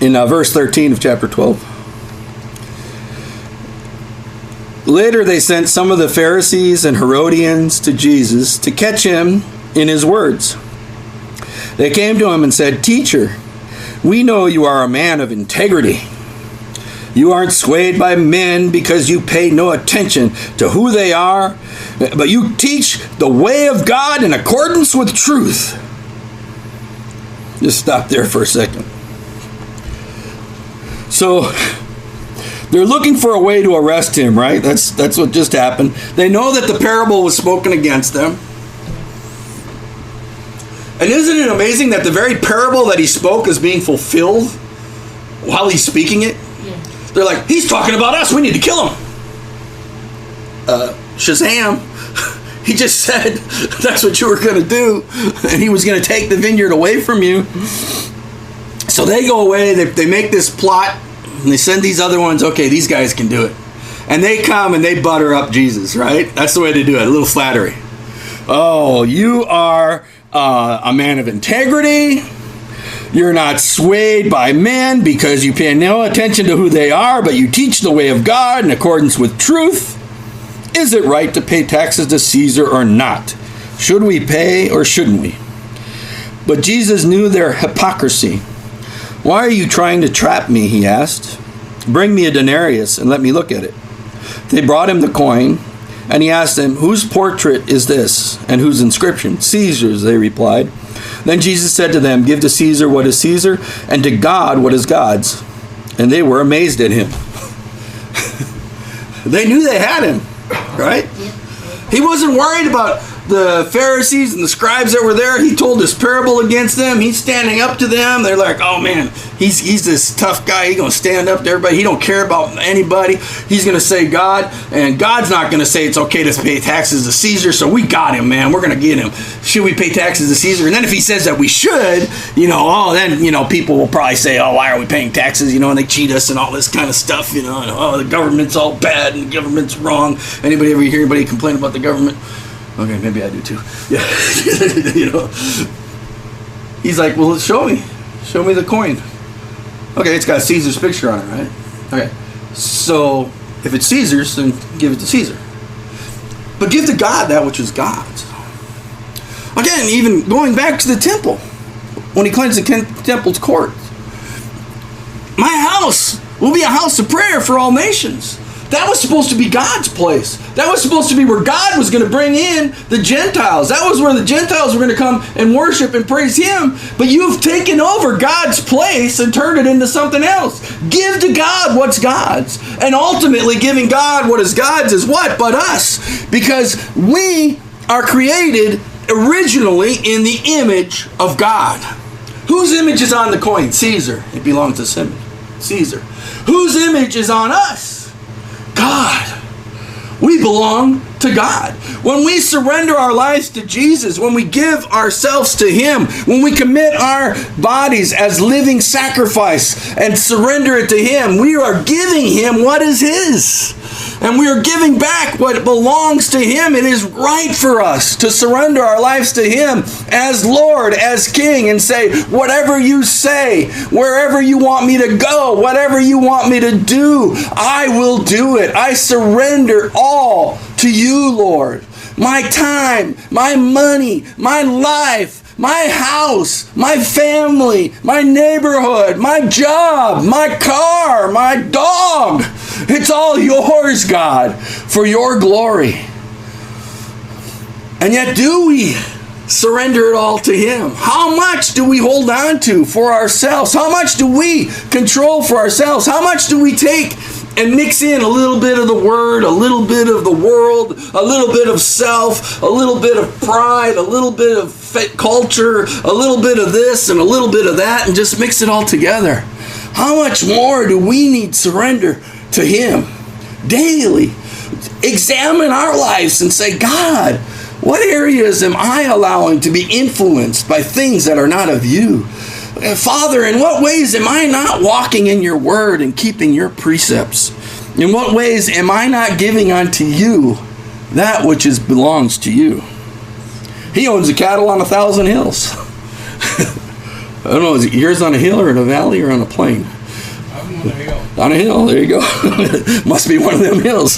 in verse 13 of chapter 12. Later they sent some of the Pharisees and Herodians to Jesus to catch him in his words. They came to him and said, "Teacher, we know you are a man of integrity. You aren't swayed by men because you pay no attention to who they are, but you teach the way of God in accordance with truth." Just stop there for a second. So they're looking for a way to arrest him, right? That's what just happened. They know that the parable was spoken against them. And isn't it amazing that the very parable that he spoke is being fulfilled while he's speaking it? Yeah. They're like, he's talking about us. We need to kill him. Shazam. He just said that's what you were going to do. And he was going to take the vineyard away from you. So they go away. They make this plot. And they send these other ones. Okay, these guys can do it. And they come and they butter up Jesus, right? That's the way they do it. A little flattery. Oh, you are a man of integrity. You're not swayed by men because you pay no attention to who they are, but you teach the way of God in accordance with truth. Is it right to pay taxes to Caesar or not? Should we pay or shouldn't we? But Jesus knew their hypocrisy. "Why are you trying to trap me?" he asked. "Bring me a denarius and let me look at it." They brought him the coin, and he asked them, "Whose portrait is this, and whose inscription?" "Caesar's," they replied. Then Jesus said to them, "Give to Caesar what is Caesar, and to God what is God's." And they were amazed at him. They knew they had him, right? He wasn't worried about the Pharisees and the scribes that were there. He told this parable against them. He's standing up to them. They're like, "Oh man, he's this tough guy. He's going to stand up to everybody. He don't care about anybody. He's going to say God, and God's not going to say it's okay to pay taxes to Caesar. So we got him, man. We're going to get him. Should we pay taxes to Caesar?" And then if he says that we should, then people will probably say, "Oh, why are we paying taxes? And they cheat us and all this kind of stuff. And, oh, the government's all bad and the government's wrong." Anybody ever hear anybody complain about the government? Okay, maybe I do too. Yeah. He's like, "Well, show me the coin." Okay, it's got Caesar's picture on it, right? Okay, so if it's Caesar's, then give it to Caesar. But give to God that which is God's. Again, even going back to the temple, when he cleansed the temple's court. "My house will be a house of prayer for all nations." That was supposed to be God's place. That was supposed to be where God was going to bring in the Gentiles. That was where the Gentiles were going to come and worship and praise him. But you've taken over God's place and turned it into something else. Give to God what's God's. And ultimately giving God what is God's is what? But us. Because we are created originally in the image of God. Whose image is on the coin? Caesar. It belongs to Caesar. Whose image is on us? God. We belong to God. When we surrender our lives to Jesus, when we give ourselves to him, when we commit our bodies as living sacrifice and surrender it to him, we are giving him what is his. And we are giving back what belongs to him. It is right for us to surrender our lives to him as Lord, as King, and say, "Whatever you say, wherever you want me to go, whatever you want me to do, I will do it. I surrender all to you, Lord. My time, my money, my life, my house, my family, my neighborhood, my job, my car, my dog. It's all yours, God, for your glory." And yet, do we surrender it all to him? How much do we hold on to for ourselves? How much do we control for ourselves? How much do we take and mix in a little bit of the word, a little bit of the world, a little bit of self, a little bit of pride, a little bit of culture, a little bit of this and a little bit of that, and just mix it all together? How much more do we need surrender to him daily? Examine our lives and say, "God, what areas am I allowing to be influenced by things that are not of you? Father, in what ways am I not walking in your word and keeping your precepts? In what ways am I not giving unto you that which belongs to you?" He owns the cattle on 1,000 hills. I don't know, is yours on a hill or in a valley or on a plain? I'm on a hill. On a hill, there you go. Must be one of them hills.